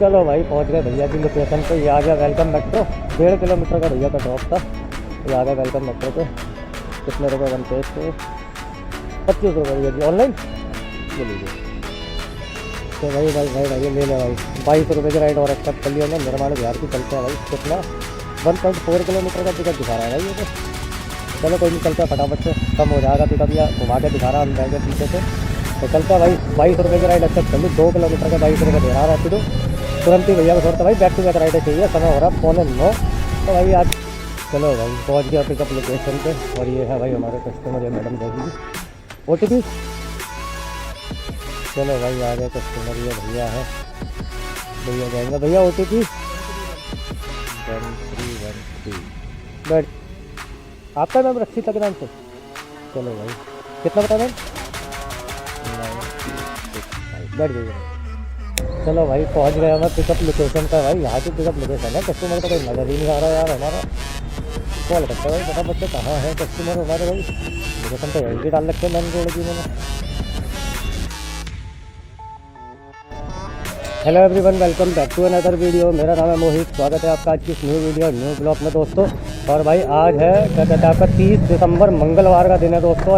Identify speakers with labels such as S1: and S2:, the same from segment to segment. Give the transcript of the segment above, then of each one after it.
S1: चलो भाई पहुंच गए भैया की लोकेशन पे। ये आ गया वेलकम मेट्रो। 1.5 किलोमीटर का भैया का ड्रॉप था। ये आ गया वेलकम मेट्रो पे। कितने रुपए बनते हैं इसके? 25 रुपये भैया जी ऑनलाइन। ये लीजिए। तो भाई ये ले ले भाई। 22 रुपये की राइड और एक्सेप्ट कर लिया ना। निर्माण बिहार की चलते हैं भाई। कितना 1.4 किलोमीटर का टिकट दिखा रहा है भाई ये तो। चलो कोई नहीं, चलता है फटाफट से, कम हो जाएगा टिकट या घुमा के दिखा रहा हम जाएंगे पीछे से। तो चलता है भाई। 22 रुपये की राइड एक्सेप्ट कर ली। 2 किलोमीटर का 22 रुपये दे रहा है तो तुरंत ही भैया को छोड़ता भाई। बैक टू बैक राइडें चाहिए। समय हो रहा है 8:45। तो भाई आज चलो भाई पहुंच गया पिकअप लोकेशन पे। और ये है भाई हमारे कस्टमर या मैडम जाएगी OTP। चलो भाई आ गए कस्टमर, ये भैया है। भैया जाएंगे भैया OTP 1313। बैठ आपका नाम रक्षिता के नाम से। चलो भाई कितना बता मैम? बैठ जाइए। चलो भाई पहुंच गए हमें पिकअप लोकेशन पर। भाई यहाँ की पिकअप लोकेशन है। कस्टमर का कोई नज़र ही नहीं आ रहा यार हमारा। कॉल करते भाई फटाफट से, कहाँ है कस्टमर हमारे? भाई लोकेशन तो यहीं की डाल रखे हैं मैंने रोड की मैंने। Hello everyone, welcome back to another video. मेरा नाम है मोहित। स्वागत है आपका आज की इस न्यू वीडियो न्यू ब्लॉग में दोस्तों। और भाई आज है क्या कहते हैं आपका 30 दिसंबर मंगलवार का दिन है दोस्तों।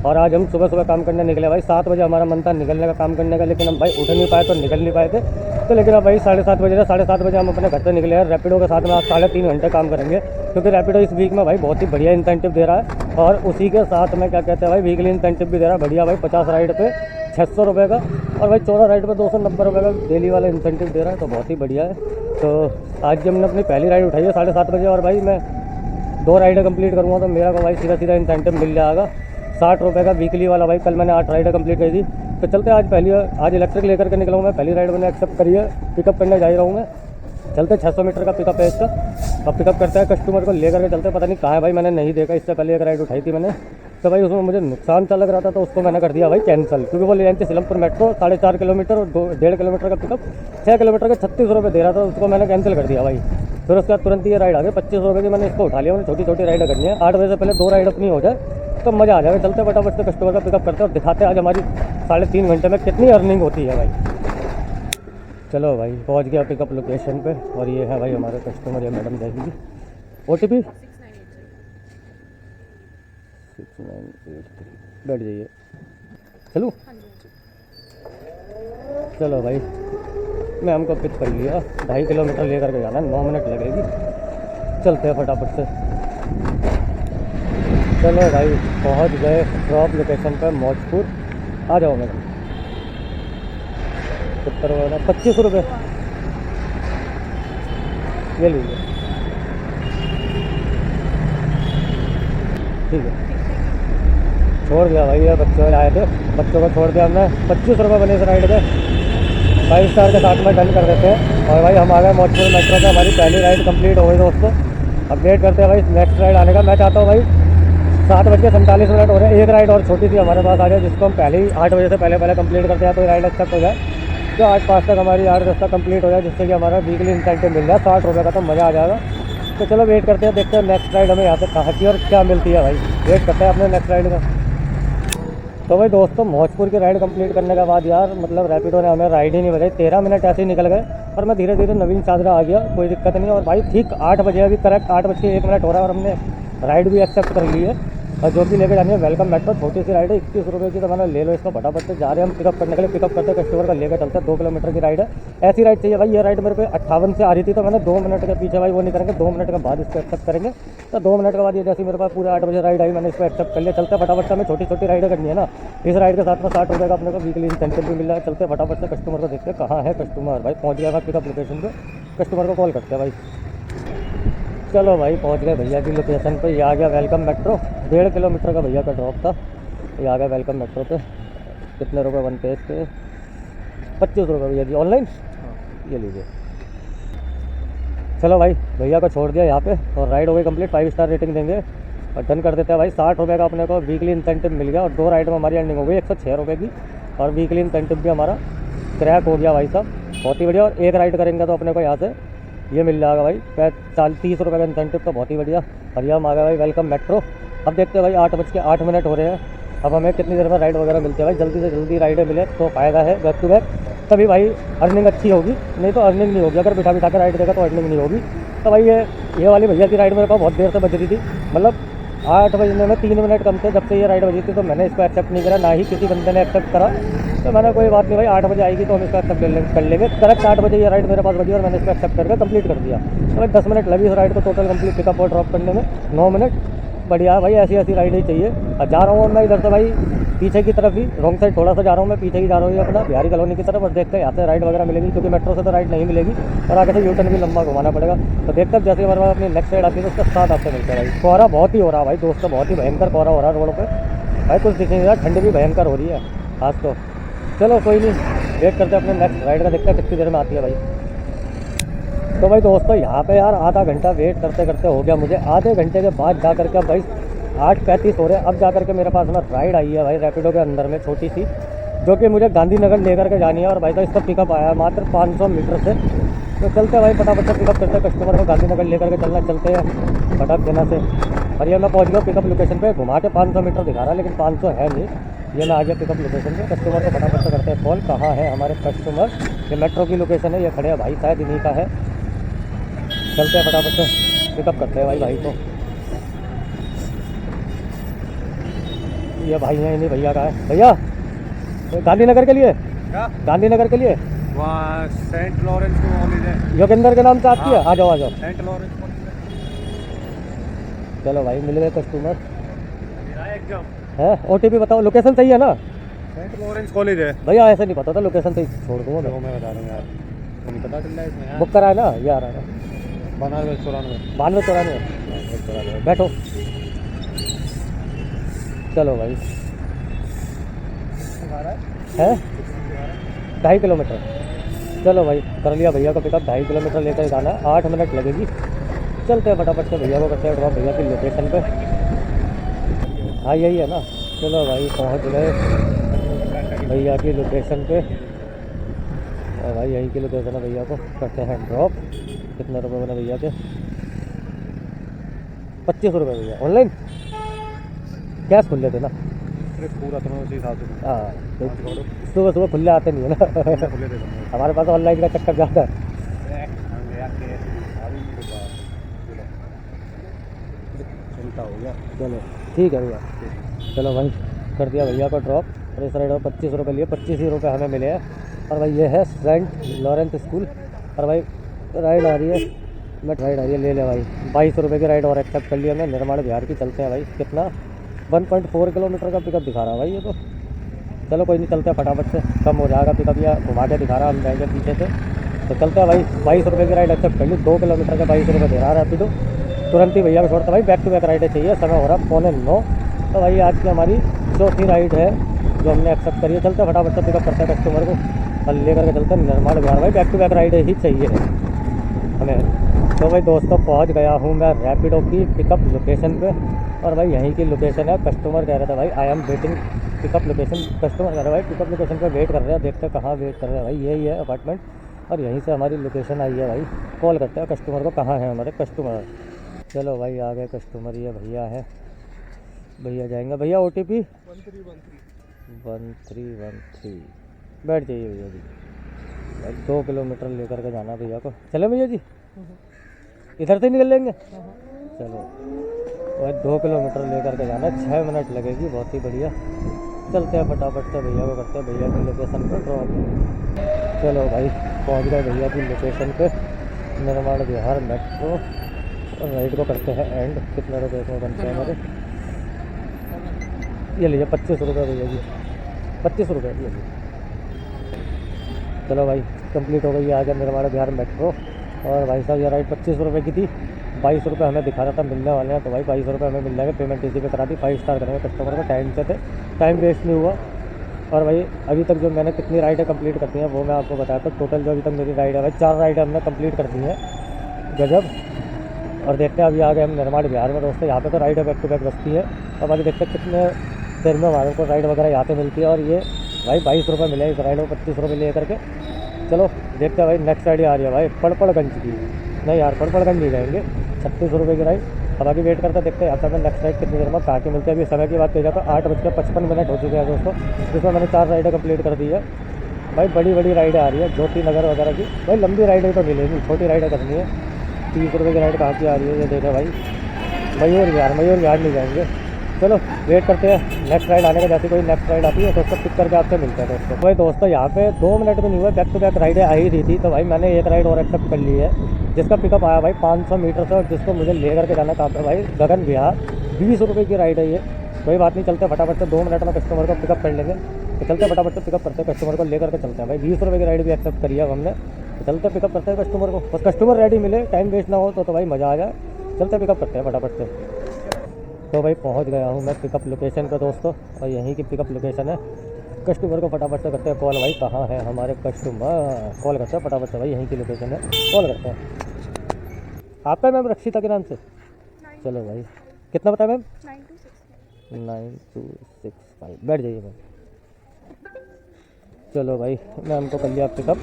S1: और आज हम सुबह सुबह काम करने निकले भाई। 7 बजे हमारा मन था निकलने का काम करने का, लेकिन हम भाई उठ नहीं पाए तो निकल नहीं पाए थे। तो लेकिन अब भाई 7:30 बजे 7:30 बजे हम अपने घर से निकले हैं। रैपिडो के साथ में आज 3.5 घंटे काम करेंगे, क्योंकि रैपिडो इस वीक में भाई बहुत ही बढ़िया इंसेंटिव दे रहा है। और उसी के साथ में क्या कहते हैं भाई वीकली इंसेंटिव भी दे रहा है बढ़िया भाई। 50 राइड पे 600 रुपये का, और भाई 14 राइड पे 290 रुपये का डेली वाला इंसेंटिव दे रहा है, तो बहुत ही बढ़िया है। तो आज हमने अपनी पहली राइड उठाई है 7:30 बजे। और भाई मैं 2 राइडें कंप्लीट करूँगा तो मेरा को भाई सीधा इंसेंटिव मिल जाएगा 60 रुपये का वीकली वाला। भाई कल मैंने 8 राइडें कंप्लीट करी थी। तो चलते आज इलेक्ट्रिक लेकर के निकला हूँ मैं। पहली राइड मैंने एक्सेप्ट करी है, पिकअप करने जा रहा हूँ मैं। चलते 600 मीटर का पिकअप है इसका। अब पिकअप करते हैं कस्टमर को लेकर के चलते। पता नहीं कहाँ है भाई, मैंने नहीं देखा। इससे पहले एक राइड उठाई थी मैंने, तो भाई उसमें मुझे नुकसान सा लग रहा था, तो उसको मैंने कर दिया भाई कैंसिल। क्योंकि वो ले जानी थी सिलमपुर मेट्रो 4.5 किलोमीटर और 1.5 किलोमीटर का पिकअप 6 किलोमीटर का 36 रुपये दे रहा था, उसको मैंने कैंसिल कर दिया भाई। फिर उसके बाद तुरंत ये राइड आ गई 25 रुपये की। मैंने इसको उठा लिया। मैंने छोटी राइडें करनी है। 8 बजे से पहले 2 राइड अपनी हो जाए तो मज़ा आ जाएगा। चलते फटाफट से कस्टमर का पिकअप करते हैं और दिखाते हैं आज हमारी 3.5 घंटे में कितनी अर्निंग होती है भाई। चलो भाई पहुंच गया पिकअप लोकेशन पे। और ये है भाई हमारे कस्टमर या मैडम जाएगी OTP 6983। बैठ जाइए। चलो चलो भाई मैं हमको पिक कर लिया। 2.5 किलोमीटर लेकर के जाना है, 9 मिनट लगेगी। चलते हैं फटाफट से। चलो भाई पहुंच गए ड्रॉप लोकेशन पर मौजपुर। आ जाओ मैडम। कितना रुपये? 25 रुपये। ये लीजिए। ठीक है, छोड़ दिया भाई। ये बच्चों आए थे, बच्चों को छोड़ दिया हमने। 25 रुपये बने इस राइड के। 5 स्टार के साथ में डन कर देते हैं। और भाई हम आ गए मौजपुर मेट्रो पे। हमारी पहली राइड कंप्लीट हो गई दोस्तों। अब वेट करते हैं भाई नेक्स्ट राइड आने का। मैं चाहता हूँ भाई 7:47 हो रहे हैं। एक राइड और छोटी सी हमारे पास आ जाए, जिसको हम पहले ही 8 बजे से पहले कंप्लीट करते हैं। कोई राइड एक्सेप्ट हो जाए जो 8:05 तक हमारी 8:10 तक कंप्लीट हो जाए, जिससे कि हमारा वीकली इंसेंटिव मिल जाए 60 रुपये का, तो मज़ा आ जाएगा। तो चलो वेट करते हैं, देखते हैं नेक्स्ट राइड हमें यहाँ से कहाँ की और क्या मिलती है भाई। वेट करते हैं अपने नेक्स्ट राइड का। तो भाई दोस्तों मौजपुर की राइड कंप्लीट करने के बाद यार मतलब रैपिडो ने हमें राइड ही नहीं बजाई। 13 मिनट ऐसे ही निकल गए और मैं धीरे धीरे नवीन चादरा आ गया। कोई दिक्कत नहीं। और भाई ठीक 8 बजे, अभी करेक्ट 8:01 हो रहा है और हमने राइड भी एक्सेप्ट कर ली है। और जो भी लेकर जानी है वेलकम मेट्रो, छोटी सी राइड है 21 रुपये की। तो मैंने ले लो इसको फटाफट से। जा रहे हैं हम पिकअप करने के लिए। पिकअप करते कस्टमर का लेकर चलते हैं। 2 किलोमीटर की राइड है। ऐसी राइड चाहिए भाई। ये राइड मेरे को 58 से आ रही थी, तो मैंने 2 मिनट के पीछे भाई वो नहीं करेंगे। 2 मिनट के बाद इसको एक्सेप्ट करेंगे। तो 2 मिनट के बाद ये जैसे मेरे पास पूरे 8 बजे राइड आई, मैंने इसको एक्सेप्ट कर लिया। चलते फटाफट से। हमें छोटी राइडें करनी है ना। इस राइड के साथ में 60 रुपये का अपने को वीकली इंसेंटिव भी मिल रहा है। चलते फटाफट से कस्टमर को देखते हैं कहाँ है कस्टमर। भाई पहुँच गया पिकअप लोकेशन पर। कस्टमर को कॉल करते हैं भाई। चलो भाई पहुंच गए भैया की लोकेशन पे। ये आ गया वेलकम मेट्रो। 1.5 किलोमीटर का भैया का ड्रॉप था। ये आ गया वेलकम मेट्रो पे। कितने रुपए बनते हैं इसके? 25 रुपये भैया जी ऑनलाइन। ये लीजिए। चलो भाई भैया को छोड़ दिया यहाँ पे और राइड हो गई कंप्लीट। 5 स्टार रेटिंग देंगे और डन कर देते हैं भाई। 60 रुपये का अपने को वीकली इंसेंटिव मिल गया। और 2 राइड में हमारी अर्निंग हो गई 106 रुपये की। और वीकली इंसेंटिव भी हमारा क्रैक हो गया भाई साहब, बहुत ही बढ़िया। और एक राइड करेंगे तो अपने को यहाँ से ये मिल जाएगा भाई 30 रुपये का इंसेंटिव, तो बहुत ही बढ़िया। और ये हम आ गए भाई वेलकम मेट्रो। अब देखते हैं भाई 8:08 हो रहे हैं। अब हमें कितनी देर में राइड वगैरह मिलती है भाई, जल्दी से जल्दी राइडें मिले तो फ़ायदा है बैक टू बैक, तभी भाई अर्निंग अच्छी होगी, नहीं तो अर्निंग नहीं होगी। अगर बिठा बिठा के राइड देगा तो अर्निंग नहीं होगी। तो भाई ये वाली भैया की राइड मेरे पास बहुत देर से बज रही थी, मतलब 8 बजने में 3 मिनट कम थे जब से ये राइड बजी थी। तो मैंने इसको एक्सेप्ट नहीं करा, ना ही किसी बंदे ने एक्सेप्ट करा। तो मैंने कोई बात नहीं भाई, 8 बजे आएगी तो हम इसको एक्सेप्ट कर लेंगे। करेक्ट 8 बजे ये राइड मेरे पास बजी और मैंने इसको एक्सेप्ट करके कंप्लीट कर दिया। तो भाई 10 मिनट लगी इस राइड को टोटल कंप्लीट पिकअप और ड्रॉप करने में, 9 मिनट। बढ़िया भाई, ऐसी ऐसी राइड ही चाहिए। और जा रहा हूँ मैं इधर से भाई पीछे की तरफ ही, रॉन्ग साइड थोड़ा सा जा रहा हूँ मैं, पीछे ही जा रहा हूँ अपना बिहारी कॉलोनी की तरफ। और देखते हैं यहाँ से राइड वगैरह मिलेगी, क्योंकि मेट्रो से तो राइड नहीं मिलेगी और आगे से यूटर्न भी लंबा घुमाना पड़ेगा। तो देखते हैं जैसे हमारे पास अपनी नेक्स्ट साइड आती है तो उसके साथ आपसे मिलते हैं भाई। कोहरा बहुत ही हो रहा है भाई दोस्तों, बहुत ही भयंकर कोहरा हो रहा है रोड पर भाई, कुछ दिख नहीं रहा, ठंड भी भयंकर हो रही है खास तो। चलो कोई नहीं, वेट करते हैं अपने नेक्स्ट राइड का, देखते हैं कितनी देर में आती है भाई। तो भाई दोस्तों यहाँ पे यार आधा घंटा वेट करते करते हो गया मुझे। आधे घंटे के बाद जा करके भाई 8:35 हो रहे हैं, अब जा करके मेरे पास ना राइड आई है भाई रैपिडो के अंदर में, छोटी सी, जो कि मुझे गांधीनगर लेकर के जानी है। और भाई साहब इसका पिकअप आया है मात्र 500 मीटर से। तो चलते हैं भाई फटाफट से पिकअप करते हैं कस्टमर को, गांधीनगर लेकर के चलना, चलते हैं फटाक देना से। और ये मैं पहुँच गया पिकअप लोकेशन पे, घुमा के 500 मीटर दिखा रहा है लेकिन 500 है नहीं। ये मैं आ गया पिकअप लोकेशन पे, कस्टमर को फटाफट से करते हैं कॉल। कहाँ है हमारे कस्टमर? ये मेट्रो की लोकेशन है, ये खड़े हैं भाई, शायद इन्हीं का है। चलते हैं फटाफट से पिकअप करते हैं भाई को। ये भाई है, इन्हीं भैया का है। भैया गांधीनगर के लिए, गांधीनगर के लिए
S2: वहाँ सेंट लॉरेंस कॉलेज है,
S1: योगेंद्र के नाम से आती है। आ जाओ आ जाओ,
S2: सेंट लॉरेंस कॉलेज।
S1: चलो भाई मिल गए कस्टमर
S2: एकदम
S1: है। OTP बताओ, लोकेशन सही है ना?
S2: सेंट लॉरेंस कॉलेज है
S1: भैया ऐसे नहीं पता था, लोकेशन सही छोड़ दूँगा मैं।
S2: मैं बता रहा हूँ यार, तो नहीं पता चल रहा है इसमें यार।
S1: बुक करा है ना? ये आ रहा है
S2: 9294।
S1: 9294। बैठो, चलो भाई है 2.5 किलोमीटर। चलो भाई कर लिया भैया को पिकअप, 2.5 किलोमीटर लेकर जाना है, 8 मिनट लगेगी। चलते हैं फटाफट से भैया को करते हैं ड्रॉप भैया की लोकेशन पे। हाँ यही है ना। चलो भाई पहुंच गए भैया की लोकेशन पे, और भाई यही की लोकेशन है, भैया को करते हैं ड्रॉप। कितने रुपए बने भैया के? 25 रुपये भैया। ऑनलाइन कैश खुल लेते ना?
S2: पूरा तो उसी हिसाब से।
S1: हाँ सुबह सुबह खुले आते नहीं है ना हमारे पास ऑनलाइन का चक्कर ज़्यादा है। चिंता हो गया। चलो ठीक है भैया, चलो भाई कर दिया भैया को ड्रॉप। और इस राइड में 25 रुपये लिए, 25 ही रुपये हमें मिले हैं। और भाई ये है सेंट लॉरेंस स्कूल। और भाई राइड आ रही है, मैं राइड आ रही है, ले ले भाई 22 रुपये की राइड और एक्सेप्ट कर लिया मैं। निर्माण बिहार की चलते हैं भाई। कितना 1.4 किलोमीटर का पिकअप दिखा रहा है भाई ये तो। चलो कोई नहीं, चलते हैं फटाफट से, कम हो जाएगा पिकअप, या घुमा के दिखा रहा, हम जाएंगे पीछे से। तो चलते हैं भाई, 22 रुपये की राइड एक्सेप्ट कर ली। 2 किलोमीटर का 22 रुपये दे रहा है रैपिडो। तुरंत ही भैया को छोड़ता भाई, बैक टू बैक राइडें चाहिए। समय हो रहा 8:45। तो भाई आज की हमारी चौथी राइड है जो हमने एक्सेप्ट करी है। चलते हैं फटाफट से पिकअप करते हैं कस्टमर को और ले करके चलते हैं निर्माण बिहार भाई। बैक टू बैक राइडें ही चाहिए हमें। तो भाई दोस्तों पहुंच गया हूं मैं रैपिडो की पिकअप लोकेशन पे। और भाई यहीं की लोकेशन है। कस्टमर कह रहा था भाई I am waiting pickup location. Customer कह रहा है भाई पिकअप लोकेशन पे वेट कर रहे हैं। देखते हैं कहाँ वेट कर रहे हैं भाई। यही है अपार्टमेंट और यहीं से हमारी लोकेशन आई है भाई। कॉल करते हैं कस्टमर को, कहाँ है हमारे कस्टमर। चलो भाई आ गए कस्टमर, ये भैया है, भैया जाएंगे। भैया OTP 1313। बैठ जाइए भैया जी। भाई 2 किलोमीटर लेकर के जाना भैया को। चले भैया जी, इधर से निकल लेंगे। चलो भाई 2 किलोमीटर लेकर के जाना, 6 मिनट लगेगी। बहुत ही बढ़िया। चलते हैं फटाफट से भैया को करते हैं भैया की लोकेशन पर ड्रॉप। चलो भाई पहुंच गए भैया की लोकेशन पे, निर्माण बिहार मेट्रो। और राइड को करते हैं एंड। कितने रुपये में बनते हैं हमारे? ये लीजिए 25 रुपये भैया जी, 25 रुपये ये लीजिए। चलो भाई कंप्लीट हो गई आ गया निर्माण बिहार मेट्रो। और भाई साहब ये राइड 25 रुपये की थी, 22 रुपये हमें दिखा रहा था मिलने वाले हैं। तो भाई 22 रुपये हमें मिल जाएंगे। पेमेंट इसी पे करा दी। 5 स्टार करेंगे कस्टमर को, टाइम से थे, टाइम वेस्ट नहीं हुआ। और भाई अभी तक जो मैंने कितनी राइडें कंप्लीट करती हैं वो मैं आपको बताया था। टोटल जो अभी तक मेरी राइड है भाई 4 राइडें हमने कंप्लीट कर दी हैं। गजब। और देखते हैं अभी आ गए हम निर्माण बिहार में दोस्तों। यहाँ पे तो राइड बैक टू बैक बसती है। अब अभी देखते हैं कितने देर में हमारे को राइड वगैरह यहाँ पे मिलती है। और ये भाई 22 रुपये मिले इस राइड में, 25 रुपये ले करके। चलो देखते हैं भाई नेक्स्ट राइड आ रही है भाई पड़पड़गंज की। नहीं यार पड़पड़गंज नहीं जाएंगे, 36 रुपये की राइड। अब आगे वेट करते देखते हैं यहाँ पे नेक्स्ट राइड कितनी देर में कहाँ की मिलती है। अभी समय की बात की जाए तो 8:55 हो चुके हैं दोस्तों, जिसमें मैंने 4 राइडें कंप्लीट कर दी है भाई। बड़ी बड़ी राइडें आ रही है ज्योति नगर वगैरह की भाई, लंबी राइडें तो मिलेगी, छोटी राइडें करनी है। 30 रुपये की राइड कहाँ की आ रही है ये देखें भाई, मयूर विहार नहीं जाएंगे। चलो वेट करते हैं नेक्स्ट राइड आने का, जैसे कोई नेक्स्ट राइड आती है तो उसको पिक करके आपसे मिलते हैं दोस्तों। भाई दोस्तों यहाँ पे 2 मिनट भी नहीं हुआ, बैक टू बैक राइडें आ ही रही थी, तो भाई मैंने एक राइड और एक्सेप्ट कर ली है, जिसका पिकअप आया भाई 500 मीटर से, और जिसको मुझे ले करके जाना कहाँ पे भाई, गगन विहार। 20 रुपये की राइड है ये, कोई बात नहीं, चलते फटाफट से 2 मिनट में कस्टमर को पिकअप कर लेंगे। तो चलते फटाफट से पिकअप करते हैं कस्टमर को, लेकर के चलते हैं भाई। 20 रुपये की राइड भी एक्सेप्ट करी है हमने, तो चलते पिकअप करते हैं कस्टमर को, बस कस्टमर रेडी मिले, टाइम वेस्ट ना हो तो भाई मज़ा आ जाए। चलते पिकअप करते हैं फटाफट से। तो भाई पहुंच गया हूँ मैं पिकअप लोकेशन पे दोस्तों, और यहीं की पिकअप लोकेशन है। कस्टमर को फटाफट से करते हैं कॉल, भाई कहाँ है हमारे कस्टमर, कॉल करते हैं फटाफट से भाई, यहीं की लोकेशन है, कॉल करते हैं। आपका मैम रक्षिता के नाम से? चलो भाई कितना बताया मैम? 9265। बैठ जाइए मैम। चलो भाई मैम को कर लिया पिकअप,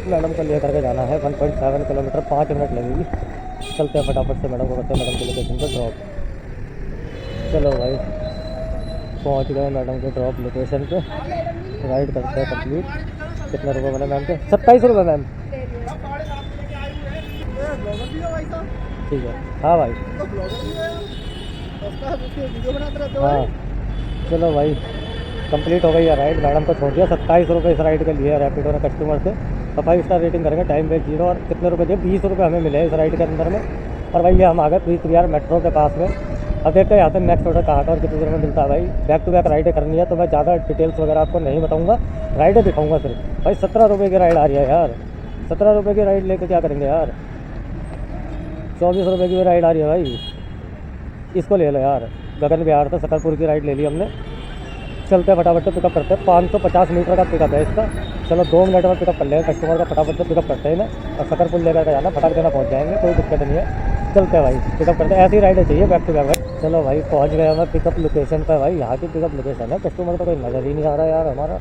S1: मैडम को ले करके जाना है 1.7 किलोमीटर, 5 मिनट लगेगी। चलते हैं फटाफट से मैडम को करते हैं मैडम की लोकेशन पर ड्रॉप। चलो भाई पहुंच गए मैडम के ड्रॉप लोकेशन पे, राइड करते हैं कंप्लीट। कितने रुपए बने मैम के? 27 रुपये मैम। ठीक है हाँ भाई हाँ। चलो भाई कंप्लीट हो गई है राइड, मैडम को छोड़ दिया। 27 रुपये इस राइड के लिए रैपिडो ने कस्टमर से, तो 5 स्टार रेटिंग करेंगे, टाइम वेस्ट 0। और कितने रुपए दिए? 20 रुपये हमें मिले इस राइड के अंदर में। और भाई ये हम आ गए प्रीत विहार मेट्रो के पास में। अब देखते हैं यहाँ पे नेक्स्ट ऑर्डर कहाँ का और कितनी देर में मिलता है भाई। बैक टू बैक राइडें करनी है, तो मैं ज़्यादा डिटेल्स वगैरह आपको नहीं बताऊँगा, राइडें दिखाऊँगा सिर्फ। भाई 17 रुपये की राइड आ रही है यार, 17 रुपये की राइड लेके क्या करेंगे यार। 24 रुपये की भी राइड आ रही है भाई, इसको ले लो यार। गगन विहार से सकरपुर की राइड ले ली हमने। चलते फटाफट से पिकअप करते हैं, 550 मीटर का पिकअप है इसका। चलो 2 मिनट में पिकअप कर लेंगे कस्टमर का, फटाफट से पिकअप करते हैं ना, और सकरपुर लेकर के जाना, फटाक देना पहुँच जाएंगे, कोई दिक्कत नहीं है। चलते हैं भाई पिकअप करते हैं, ऐसी राइडें चाहिए बैक टू बैक भाई। चलो भाई पहुंच गया मैं पिकअप लोकेशन पर भाई, यहाँ की पिकअप लोकेशन है। कस्टमर तो कोई नज़र ही नहीं आ रहा यार हमारा,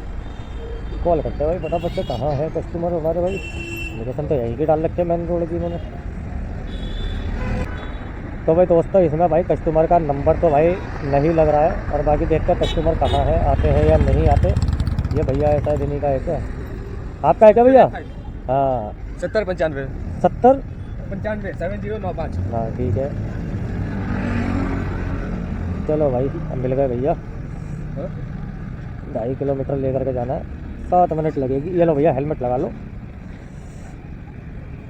S1: कॉल करते हैं भाई फटाफट से, कहाँ है कस्टमर हमारे भाई। लोकेशन तो यहीं की डाल रखे मेन रोड की मैंने। तो भाई दोस्तों इसमें भाई कस्टमर का नंबर तो भाई नहीं लग रहा है, और बाकी देखते हैं कस्टमर कहाँ है, आते हैं या नहीं आते। ये भैया ऐसा दिन का है क्या? आपका है क्या भैया? हाँ
S2: 7095
S1: 70
S2: 7095।
S1: हाँ ठीक है। चलो भाई अब मिल गए भैया, 2.5 किलोमीटर लेकर के जाना है, 7 मिनट लगेगी। ये लो भैया हेलमेट लगा लो।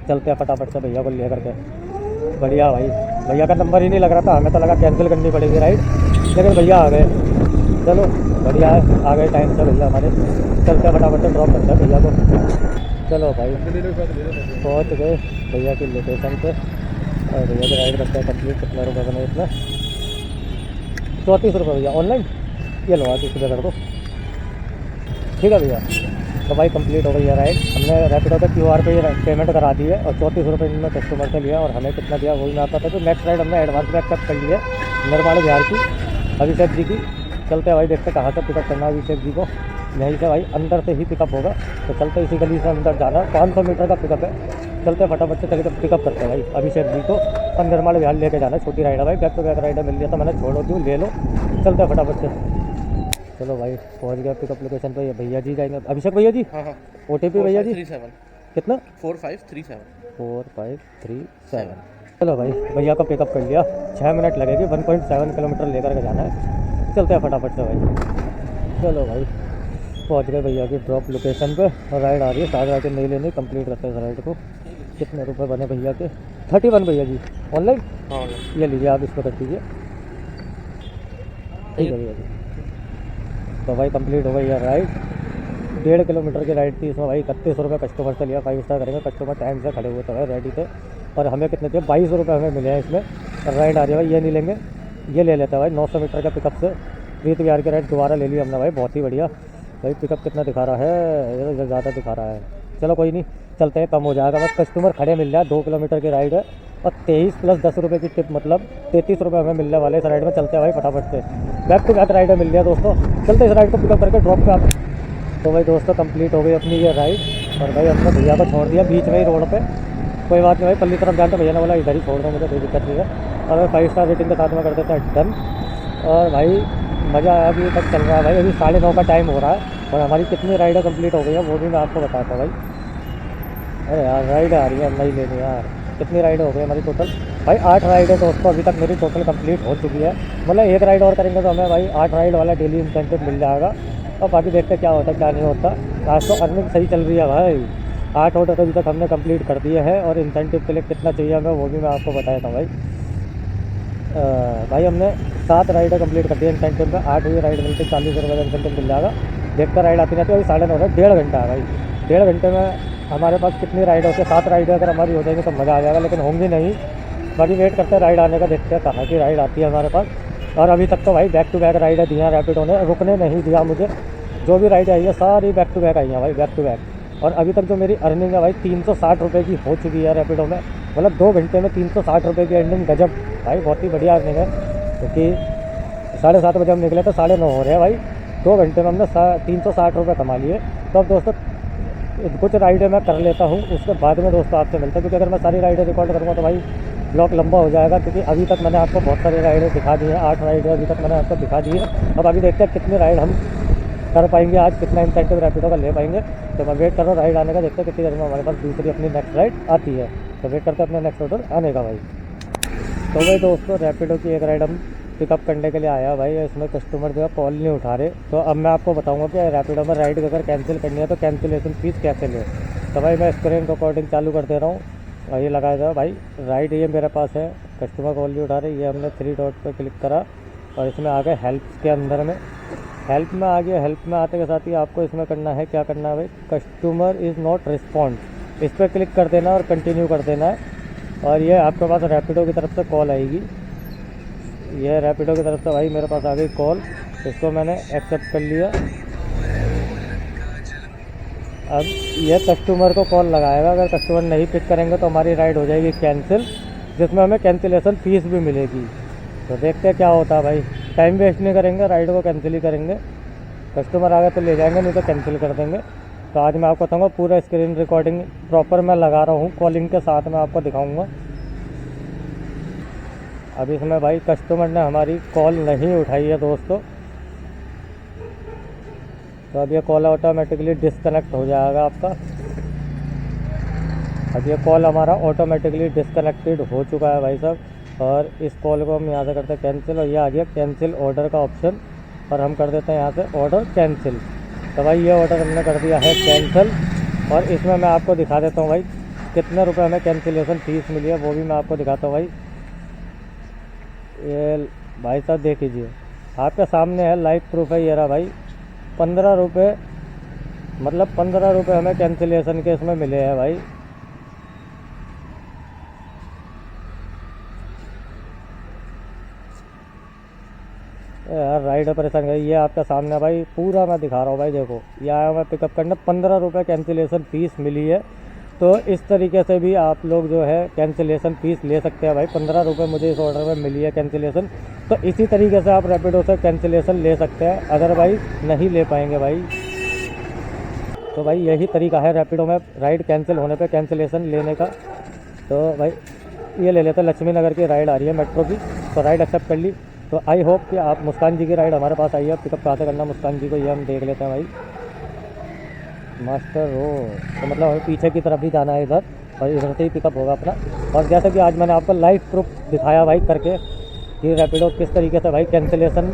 S1: चलते हैं फटाफट से भैया को ले करके। बढ़िया भाई, भैया का नंबर ही नहीं लग रहा था, हमें तो लगा कैंसिल करनी पड़ेगी राइड, लेकिन भैया आ गए। चलो बढ़िया है, आ गए टाइम से भैया हमारे। चलते हैं फटाफट से ड्रॉप करते हैं भैया को। चलो भाई पहुँच गए भैया की लोकेशन पे, और भैया की राइड करते हैं कंप्लीट। कितने रुपये बने इसमें? 34 रुपये भैया ऑनलाइन। ये लो 30 रुपये कर दो, ठीक है भैया। तो भाई कंप्लीट हो गई है राइड, हमने रैपिडो पे QR पे पेमेंट करा दी है, और 34 रुपये इनमें कस्टमर से लिया, और हमें कितना दिया वही मैं आता था। तो नेक्स्ट राइड हमने एडवांस में एक्सेप्ट कर ली है निर्माण विहार की, अभिषेक जी की। चलते हैं भाई देखते हैं कहाँ से पिकअप करना है अभिषेक जी को। यहीं से भाई अंदर से ही पिकअप होगा, तो चलते इसी गली से अंदर जाना है, 500 मीटर का पिकअप है। चलते फटाफट से चलिए पिकअप करते हैं भाई अभिषेक जी को, और निर्माण विहार लेके जाना है। छोटी राइड है भाई, बैक टू बैक राइडर मिल गया तो मैंने छोड़ो दूँ, ले लो। चलते फटाफट से। चलो भाई पहुंच गया पिकअप लोकेशन पे, ये भैया जी जाएंगे, अभिषेक भैया जी।
S2: हाँ हाँ
S1: OTP भैया जी
S2: 37
S1: कितना?
S2: 4537
S1: 4537। चलो भाई भैया को पिकअप कर लिया, 6 मिनट लगेगी, 1.7 किलोमीटर लेकर के जाना है। चलते हैं फटाफट से भाई। चलो भाई पहुंच गए भैया की ड्रॉप लोकेशन पे, और राइड आ रही है। सारी राइडें नहीं लेनी, कंप्लीट करते हैं इस राइड को। कितने रुपए बने भैया के? 31 भैया जी ऑनलाइन।
S2: हाँ
S1: ये लीजिए आप, इसको कर दीजिए, ठीक है भैया जी। तो भाई कंप्लीट हो गई है राइड, 1.5 किलोमीटर की राइड थी। इसमें भाई 31 रुपये कस्टमर से लिया, 5 स्टार करेंगे। कस्टमर टाइम से खड़े हुए थे भाई रेडी थे, और हमें कितने थे? 22 रुपये हमें मिले हैं इसमें। और राइड आ रही है भाई, ये नहीं लेंगे, ये ले लेते हैं भाई 900 मीटर का पिकअप से। प्रीत विहार की राइड दोबारा ले ली हमने भाई, बहुत ही बढ़िया। भाई पिकअप कितना दिखा रहा है? ये तो ज़्यादा दिखा रहा है, चलो कोई नहीं, चलते हैं, कम हो जाएगा बस। कस्टमर खड़े मिल रहा है, 2 किलोमीटर की राइड है, और 23 प्लस 10 रुपये की टिप, मतलब 33 रुपये हमें मिलने वाले इस राइड में। चलते हैं भाई फटाफट से, बैक टू बैक राइड मिल रही है दोस्तों। चलते इस राइड को पिकअप करके ड्रॉप पे आप। तो भाई दोस्तों कंप्लीट हो गई अपनी ये राइड, और भाई हमने भैया को छोड़ दिया बीच में ही रोड पे। कोई बात नहीं भाई, पल्ली तरफ जान तो भैया ने बोला इधर ही छोड़ दो मुझे, कोई दिक्कत नहीं है। और 5 स्टार रेटिंग के साथ में कर देते हैं डन। और भाई मज़ा अभी तक चल रहा है भाई, अभी 9:30 का टाइम हो रहा है और हमारी कितनी राइडें कंप्लीट हो गई है वो भी मैं आपको बताता हूँ भाई। अरे यार राइड आ रही है, नहीं लेनी यार। कितनी राइडें हो गई हमारी टोटल भाई? 8 राइडें दोस्तों अभी तक मेरी टोटल कंप्लीट हो चुकी है। मतलब एक राइड और करेंगे तो हमें भाई 8 राइड वाला डेली इंसेंटिव मिल जाएगा। और बाकी देखते क्या होता है क्या नहीं होता। आज तो अर्निंग सही चल रही है भाई। 8 ऑर्डर अभी तक हमने कंप्लीट कर दिए हैं और इंसेंटिव के लिए कितना चाहिए हमें वो भी मैं आपको बताया था भाई। भाई हमने 7 राइडें कंप्लीट कर दी है इंसेंटिव में। 8वीं राइड मिलती 40 रुपये का इंसेंटिव मिल जाएगा। देखता राइड आती रहती है। अभी 9:30 हो रहा है, 1.5 घंटा है भाई। 1.5 घंटे में हमारे पास कितनी राइड होती है? 7 राइडें अगर हमारी हो जाएंगी तो मज़ा आ जाएगा, लेकिन होंगी नहीं। बाकी वेट करते हैं राइड आने का, देखते हैं कहाँ की राइड आती है हमारे पास। और अभी तक तो भाई बैक टू बैक राइडें दी हैं रैपिडो ने, रुकने नहीं दिया मुझे। जो भी राइड आई है सारी बैक टू बैक आई हैं भाई, बैक टू बैक। और अभी तक जो मेरी अर्निंग है भाई 360 रुपये की हो चुकी है रैपिडो में। मतलब 2 घंटे में 360 रुपये की अर्निंग, गजब भाई, बहुत ही बढ़िया अर्निंग है। क्योंकि 7:30 बजे हम निकले तो 9:30 हो रहे हैं भाई। 2 घंटे में हमने 360 रुपये कमा लिए। तो अब दोस्तों कुछ राइडें मैं कर लेता हूँ, उसके बाद में दोस्तों आपसे मिलता है। क्योंकि अगर मैं सारी राइडें रिकॉर्ड करूँगा तो भाई ब्लॉग लंबा हो जाएगा। क्योंकि अभी तक मैंने आपको बहुत सारी राइडें दिखा दी हैं, 8 राइडें अभी तक मैंने आपको दिखा दी है। अब अभी देखते हैं कितनी राइड हम कर पाएंगे आज, कितना इंसेंटिव रैपिडो का ले पाएंगे। तो मैं वेट कर रहा हूँ राइड आने का, देखते हैं कितनी देर में हमारे पास दूसरी अपनी नेक्स्ट राइड आती है। तो वेट करते हैं अपने नेक्स्ट ऑर्डर आने का भाई। तो भाई दोस्तों रैपिडो की एक राइड हम पिकअप करने के लिए आया भाई। इसमें कस्टमर जो है कॉल नहीं उठा रहे। तो अब मैं आपको बताऊंगा कि रैपिडो में राइड अगर कैंसिल करनी है तो कैंसिलेशन फीस कैसे ले। तो भाई मैं स्क्रीन रिकॉर्डिंग चालू कर दे रहा हूँ और ये लगाया था भाई। राइड ये मेरे पास है, कस्टमर कॉल नहीं उठा रहे। ये हमने 3 डॉट पर क्लिक करा और इसमें आ गए हेल्प के अंदर में। हेल्प में आ गया। हेल्प में आते के साथ ही आपको इसमें करना है, क्या करना है भाई, कस्टमर इज़ नॉट रिस्पॉन्ड, इस पर क्लिक कर देना और कंटिन्यू कर देना है। और ये आपके पास रैपिडो की तरफ से कॉल आएगी। ये रैपिडो की तरफ से भाई मेरे पास आ गई कॉल, इसको मैंने एक्सेप्ट कर लिया। अब ये कस्टमर को कॉल लगाएगा। अगर कस्टमर नहीं पिक करेंगे तो हमारी राइड हो जाएगी कैंसिल, जिसमें हमें कैंसिलेशन फ़ीस भी मिलेगी। तो देखते हैं क्या होता है भाई। टाइम वेस्ट नहीं करेंगे, राइड को कैंसिल ही करेंगे। कस्टमर आ गए तो ले जाएंगे, नहीं तो कैंसिल कर देंगे। तो आज मैं आपको बताऊँगा, पूरा स्क्रीन रिकॉर्डिंग प्रॉपर मैं लगा रहा हूँ, कॉलिंग के साथ मैं आपको दिखाऊँगा। अभी इसमें भाई कस्टमर ने हमारी कॉल नहीं उठाई है दोस्तों। तो अब ये कॉल ऑटोमेटिकली डिस्कनेक्ट हो जाएगा आपका। अब ये कॉल हमारा ऑटोमेटिकली डिस्कनेक्टेड हो चुका है भाई साहब। और इस कॉल को हम यहाँ से करते हैं कैंसिल, और ये आ गया कैंसिल ऑर्डर का ऑप्शन, और हम कर देते हैं यहाँ से ऑर्डर कैंसिल। तो भाई ये ऑर्डर हमने कर दिया है कैंसिल। और इसमें मैं आपको दिखा देता हूँ भाई कितने रुपए हमें कैंसिलेशन फ़ीस मिली है, वो भी मैं आपको दिखाता हूँ भाई। ये भाई साहब देख लीजिए, आपके सामने है, लाइव प्रूफ है। ये रहा भाई 15 रुपये, मतलब 15 रुपये हमें कैंसिलेशन के इसमें मिले हैं भाई। यार राइडर परेशान कर। ये आपका सामने भाई पूरा मैं दिखा रहा हूँ भाई। देखो ये आया मैं पिकअप करने, 15 रुपये कैंसिलेशन फ़ीस मिली है। तो इस तरीके से भी आप लोग जो है कैंसिलेशन फ़ीस ले सकते हैं भाई। 15 रुपये मुझे इस ऑर्डर में मिली है कैंसिलेशन। तो इसी तरीके से आप रैपिडो से कैंसिलेशन ले सकते हैं, अदरवाइज़ नहीं ले पाएंगे भाई। तो भाई यही तरीका है रैपिडो में राइड कैंसिल होने पे कैंसिलेशन लेने का। तो भाई ये ले लेते हैं, लक्ष्मी नगर की राइड आ रही है मेट्रो की, तो राइड एक्सेप्ट कर ली। तो आई होप कि आप, मुस्कान जी की राइड हमारे पास आई है। पिकअप कहाँ से करना मुस्कान जी को, ये हम देख लेते हैं भाई। मास्टर रोड, तो मतलब हमें पीछे की तरफ ही जाना है इधर, और इधर से ही पिकअप होगा अपना। और जैसे कि आज मैंने आपको लाइव प्रूफ दिखाया भाई करके कि रैपिडो किस तरीके से भाई कैंसिलेशन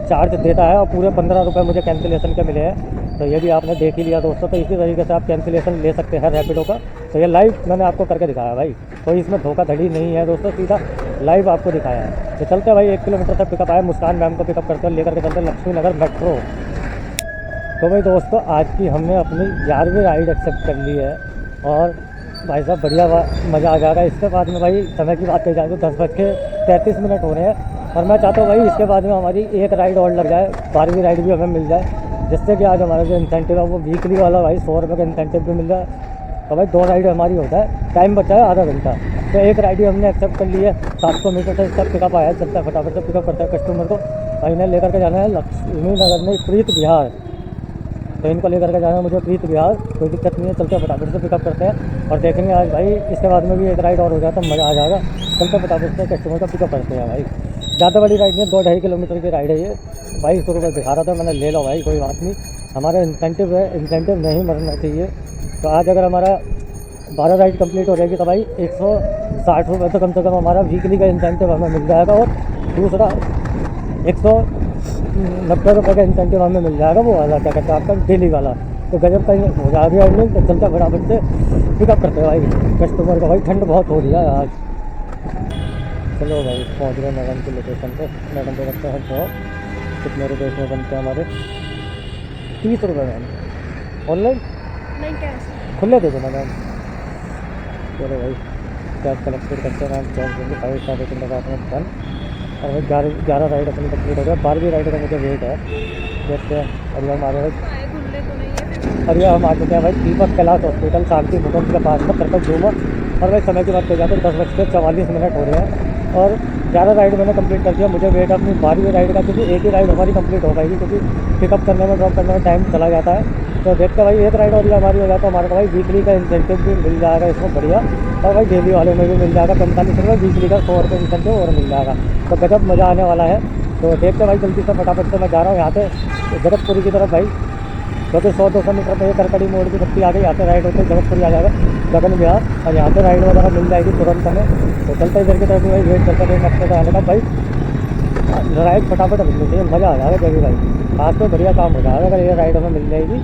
S1: चार्ज देता है, और पूरे 15 रुपये मुझे कैंसिलेशन के मिले हैं। तो ये भी आपने देख ही लिया दोस्तों। तो इसी तरीके से आप कैंसिलेशन ले सकते हैं रैपिडो का। तो ये लाइव मैंने आपको करके दिखाया भाई, कोई इसमें धोखाधड़ी नहीं है दोस्तों, सीधा लाइव आपको दिखाया है। तो चलते हैं भाई, 1 किलोमीटर से पिकअप आया, मुस्कान मैम को पिकअप करते हैं, लेकर के चलते हैं लक्ष्मी नगर मेट्रो। तो भाई दोस्तों आज की हमने अपनी 11वीं राइड एक्सेप्ट कर ली है, और भाई साहब बढ़िया मज़ा आ जाएगा। इसके बाद में भाई समय की बात कही जाए तो 10:33 हो रहे हैं, और मैं चाहता हूँ भाई इसके बाद में हमारी एक राइड और लग जाए, 12वीं राइड भी हमें मिल जाए, जिससे कि आज हमारा जो इंसेंटिव है वो वीकली वाला भाई 100 रुपये का इंसेंटिव भी मिल जाए। तो भाई 2 राइड हमारी होता है, टाइम बचा है आधा घंटा। तो एक राइड ही हमने एक्सेप्ट कर ली है। 700 मीटर से इसका पिकअप आया है, चलता है फटाफट से पिकअप करता है कस्टमर को। भाई ने लेकर के जाना है लक्ष्मी नगर में प्रीत बिहार। तो इनको लेकर के जाना है मुझे प्रीत बिहार, कोई दिक्कत नहीं है, चलते हैं फटाफट से पिकअप करते हैं और देखेंगे आज भाई इसके बाद में भी एक राइड और हो जाए तो मज़ा आ जाएगा। चलते फटाफट से कस्टमर का पिकअप करते हैं भाई। ज़्यादा बड़ी राइड नहीं है, 2-2.5 किलोमीटर की राइड है ये। 2200 रुपये दिखा रहा था, मैंने ले लो भाई, कोई बात नहीं, हमारा इंसेंटिव है, इंसेंटिव नहीं मरना चाहिए। तो आज अगर हमारा 12 राइड कंप्लीट हो जाएगी तो भाई 160 रुपये तो कम से कम हमारा वीकली का इंसेंटिव हमें मिल जाएगा। और दूसरा 190 रुपये का इंसेंटिव हमें मिल जाएगा, वो वाला क्या कहते हैं आपका डेली वाला। तो गजब का हो जाएगा अर्निंग। तो चलता फटाफट से पिकअप करते हैं भाई कस्टमर का। भाई ठंड बहुत हो रही है आज। चलो भाई पहुँच गए मैडम की लोकेशन पे। मैडम को रखते हैं जॉब, कितने रुपये इसमें बनते हैं हमारे? 30 रुपये मैम। ऑनलाइन
S3: नहीं कैश
S1: खुले दे दो मैडम। चलो भाई कैश कलेक्टेड करते हैं मैम, चौक देंगे 5 स्टार रेटिंग लगा अपने डन। और भाई 11 राइड अपनी कंप्लीट हो गया। 12वीं राइड का मुझे वेट है, देखते हैं। अभी हम आ गए भाई,
S3: आए घूमने तो नहीं है फिर।
S1: अभी हम आ चुके हैं भाई दीपक कैलाश हॉस्पिटल शांति भूकंप के पास में करकट झूमर। और भाई समय की बात कर जाते 10:44 हो रहे हैं और 11 राइड मैंने कंप्लीट कर दिया। मुझे वेट है अपनी 12वीं राइड का, क्योंकि एक ही राइड हमारी कंप्लीट हो पाएगी, क्योंकि पिकअप करने में ड्रॉप करने में टाइम चला जाता है। तो देखते भाई एक राइड और हमारी हो जाए तो हमारे को भाई वीकली का इंसेंटिव भी मिल जाएगा इसमें बढ़िया। और भाई डेली वाले में भी मिल जाएगा 45 रुपये, वीकली का 100 रुपये इंसेंटिव और मिल जाएगा। तो गजब मज़ा आने वाला है। तो देखते भाई जल्दी से फटाफट से मैं जा रहा हूँ यहाँ से जगतपुरी की तरफ भाई, क्योंकि 100-200 मीटर पर ये करकड़ी मोड़ की बत्ती आ गई, यहाँ से राइड होते जगतपुरी आ जाएगा गगन बिहार, और यहाँ से राइड वगैरह मिल जाएगी तुरंत हमें। तो चलते इधर की तरफ भाई वेट करते थे नक्शे का आने का भाई। राइड फटाफट मिलनी चाहिए, मज़ा आ जाएगा जल्दी भाई। आज तो बढ़िया काम हो जाएगा अगर ये राइड हमें मिल जाएगी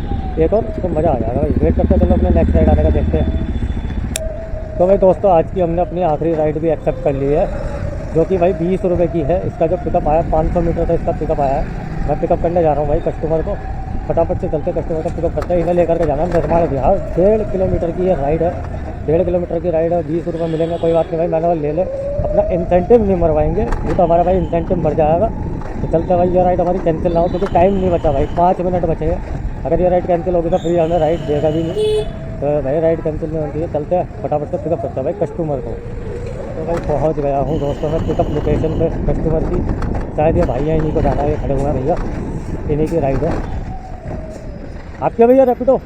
S1: एक और, तो मज़ा आ जाएगा भाई। वेट करते चलो अपने नेक्स्ट राइड आने का देखते हैं। तो भाई दोस्तों आज की हमने अपनी आखिरी राइड भी एक्सेप्ट कर ली है, जो कि भाई 20 रुपये की है। इसका जो पिकअप आया 500 मीटर का इसका पिकअप आया है। मैं पिकअप करने जा रहा हूँ भाई कस्टमर को। फटाफट से चलते कस्टमर का पिकअप करते हैं, इन्हें लेकर के जाना है निर्माण बिहार। 1.5 किलोमीटर की ये राइड है, 1.5 किलोमीटर की राइड है। 20 रुपये मिलेंगे, कोई बात नहीं भाई, मैंने ले ले, अपना इंसेंटिव नहीं मरवाएंगे, वो तो हमारा भाई इंसेंटिव मर जाएगा। तो चलते भाई ये राइड हमारी कैंसिल ना हो, क्योंकि टाइम नहीं बचा भाई, 5 मिनट बचे हैं। अगर ये राइड कैंसिल होगी तो फिर हमें राइड देगा भी नहीं। तो भाई राइड कैंसिल नहीं होती है, चलते हैं फटाफट से पिकअप करते हैं भाई कस्टमर को। तो भाई पहुँच गया हूँ दोस्तों मैं पिकअप लोकेशन पे कस्टमर की। शायद ये भाई हैं, इन्हीं को जाना है, ये खड़े हुए हैं भैया, इन्हीं की राइड है। आपके भैया रैपिडो?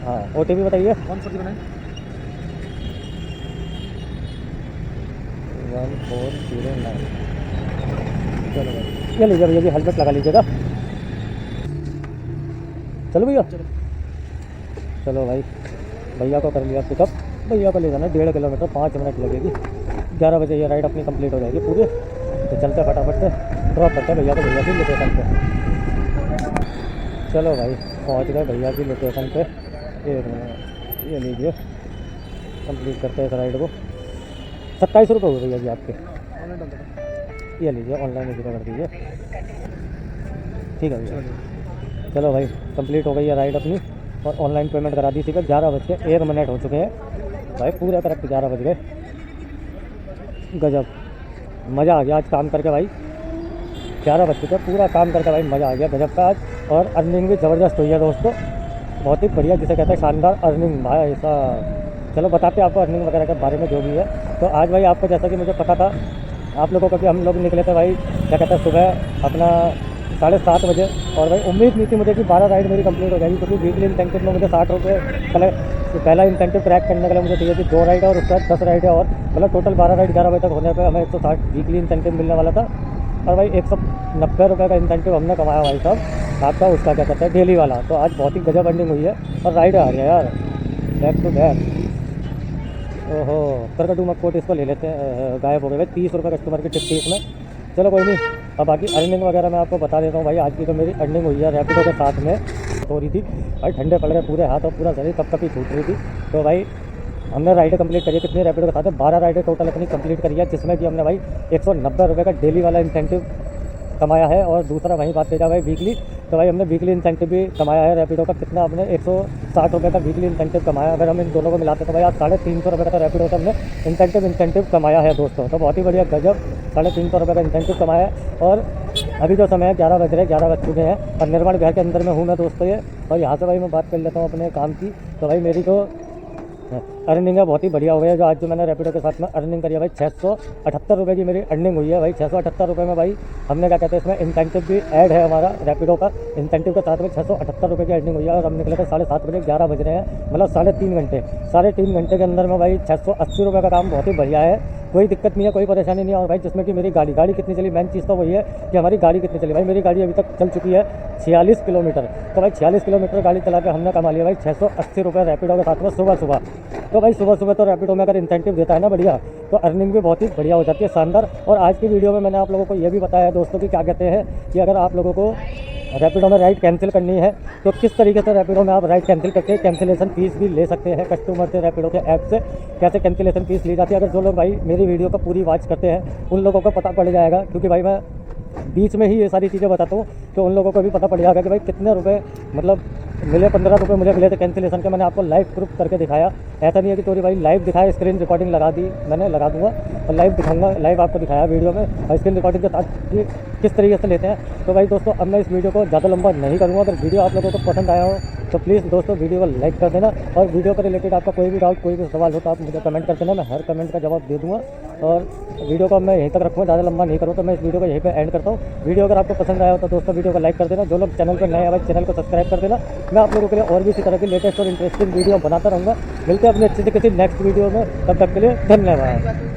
S1: हाँ OTP बताइए।
S2: 1409
S1: 1409। चलो भाई ये लीजिए भैया जी, हेलमेट लगा लीजिएगा। चलो भैया, चलो भाई भैया को कर लिया पिकअप। भैया को ले जाना 1.5 किलोमीटर, 5 मिनट लगेगी। 11 बजे ये राइड अपनी कंप्लीट हो जाएगी पूरी। तो चलते फटाफट से ड्रॉप करते हैं भैया को, भैया की लोकेशन पे। चलो भाई पहुंच गए भैया की लोकेशन पे। ये लीजिए कंप्लीट करते हैं इस राइड को। 27 रुपये हुए भैया जी आपके, ये लीजिए ऑनलाइन ही कर दीजिए। ठीक है भैया, चलो भाई कंप्लीट हो गई है राइड अपनी और ऑनलाइन पेमेंट करा दी थी। 11:01 हो चुके हैं भाई, पूरा करेक्ट 11 बज गए। गजब मज़ा आ गया आज काम करके भाई। 11 बज चुके, पूरा काम करके भाई मज़ा आ गया गजब का आज। और अर्निंग भी ज़बरदस्त हुई है दोस्तों, बहुत ही बढ़िया, जिसे कहते हैं शानदार अर्निंग भाई ऐसा। चलो बताते हैं आपको अर्निंग वगैरह के बारे में जो भी है। तो आज भाई आपको जैसा कि मुझे पता था आप लोगों को, कि हम लोग निकले थे भाई क्या कहते हैं सुबह अपना 7:30 बजे। और भाई उम्मीद नहीं थी मुझे कि 12 राइड मेरी कंप्लीट हो जाएगी, क्योंकि वीकली इंसेंटिव में मुझे 60 रुपये पहला इंसेंटिव ट्रैक करने के लिए मुझे चाहिए थी 2 राइड और उसके बाद 10 राइडें और, मतलब टोटल 12 राइड 11 बजे तक होने पर हमें 160 वीकली इंसेंटिव मिलने वाला था। और भाई 190 रुपये का इंसेंटिव हमने कमाया भाई साहब आपका, उसका क्या कहते हैं डेली वाला। तो आज बहुत ही गजब अर्निंग हुई है और राइड आ रही है यार बैक टू बैक। ओहो करकटू मक्कोट इसको ले लेते हैं, गायब हो गए भाई। 30 रुपये कस्टमर की टिप थी इसमें। चलो कोई नहीं, अब बाकी अर्निंग वगैरह मैं आपको बता देता हूँ भाई। आज की तो मेरी अर्निंग हुई है रैपिडो के साथ में हो रही थी भाई, ठंडे पड़ गए पूरे हाथ और पूरा शरीर कप कप ही छूट रही थी। तो भाई हमने राइडें कंप्लीट करी है, कितनी रैपिडो के साथ है 12 राइडें टोटल अपनी कंप्लीट करी है, जिसमें कि हमने भाई 190 रुपये का डेली वाला इंसेंटिव कमाया है। और दूसरा वहीं बात करेगा भाई वीकली, तो भाई हमने वीकली इंसेंटिव भी कमाया है रैपिडो का। कितना हमने 160 रुपये का वीकली इंसेंटिव कमाया। अगर हम इन दोनों को मिलाते तो भाई आज 350 रुपये का रैपिडो का हमने इंसेंटिव कमाया है दोस्तों। तो बहुत ही बढ़िया गजब 350 रुपये का इंसेंटिव कमाया है। और अभी जो समय है 11 बज रहे, 11 बज चुके हैं और निर्माण बिहार के अंदर में हूँ मैं दोस्तों ये। और यहाँ से भाई मैं बात कर लेता हूँ अपने काम की। तो भाई मेरी जो अर्निंग है बहुत ही बढ़िया हो गया। जो आज जो मैंने रैपिडो के साथ में अर्निंग करी है भाई 678 रुपये की मेरी अर्निंग हुई है भाई। 678 रुपये में भाई हमने क्या कहते हैं इसमें इंसेंटिव भी ऐड है हमारा रैपिडो का। इंसेंटिव के साथ में 678 रुपये की अर्निंग हुई है और हम निकले थे 7:30 बजे, 11 बज रहे हैं, मतलब 3.5 घंटे। 3.5 घंटे के अंदर में भाई 680 रुपये का काम बहुत ही बढ़िया है। कोई दिक्कत नहीं है, कोई परेशानी नहीं है। और भाई जिसमें कि मेरी गाड़ी कितनी चली, मेन चीज़ तो वही है कि हमारी गाड़ी कितनी चली। भाई मेरी गाड़ी अभी तक चल चुकी है 46 किलोमीटर। तो भाई 46 किलोमीटर गाड़ी चला के हमने कमा लिया भाई 680 रुपये रैपिडो के साथ में सुबह। तो भाई सुबह तो रैपिडो में अगर इंसेंटिव देता है ना बढ़िया, तो अर्निंग भी बहुत ही बढ़िया हो जाती है, शानदार। और आज की वीडियो में मैंने आप लोगों को ये भी बताया है दोस्तों कि क्या कहते हैं कि अगर आप लोगों को रैपिडो में राइड कैंसिल करनी है तो किस तरीके से रैपिडो में आप राइड कैंसिल करके कैंसिलेशन फीस भी ले सकते हैं कस्टमर से। रैपिडो के ऐप से कैसे कैंसिलेशन फीस ली जाती है, अगर जो लोग भाई मेरी वीडियो को पूरी वॉच करते हैं उन लोगों को पता पड़ जाएगा। क्योंकि भाई मैं बीच में ही ये सारी चीज़ें बताता हूँ तो उन लोगों को भी पता पड़ जाएगा कि भाई कितने रुपए मतलब मिले। 15 रुपये मुझे मिले थे कैंसिलेशन के। मैंने आपको लाइव प्रूफ करके दिखाया। ऐसा नहीं है कि तोरी भाई लाइव दिखाया, स्क्रीन रिकॉर्डिंग लगा दी, मैंने लगा दूंगा और लाइव दिखाऊंगा। लाइव आपको दिखाया वीडियो में और स्क्रीन रिकॉर्डिंग के साथ कि किस तरीके से लेते हैं। तो भाई दोस्तों अब मैं इस वीडियो को ज़्यादा लंबा नहीं करूँगा। अगर वीडियो आप लोगों को पसंद आया हो तो प्लीज़ दोस्तों वीडियो को लाइक कर देना। और वीडियो के रिलेटेड आपका कोई भी डाउट, कोई भी सवाल हो तो आप मुझे कमेंट कर देना, मैं हर कमेंट का जवाब दे दूँगा। और वीडियो को मैं यहीं तक रखूँगा, ज़्यादा लंबा नहीं करूँ। तो मैं इस वीडियो को यहीं पे एंड करता हूँ। वीडियो अगर आपको पसंद आया हो तो दोस्तों वीडियो को लाइक कर देना। जो लोग चैनल पर नए हैं भाई चैनल को सब्सक्राइब कर देना। मैं आप लोगों के लिए और भी इसी तरह की लेटेस्ट और इंटरेस्टिंग वीडियो बनाता रहूँगा। मिलते हैं अपने अच्छे से किसी नेक्स्ट वीडियो में, तब तक के लिए धन्यवाद।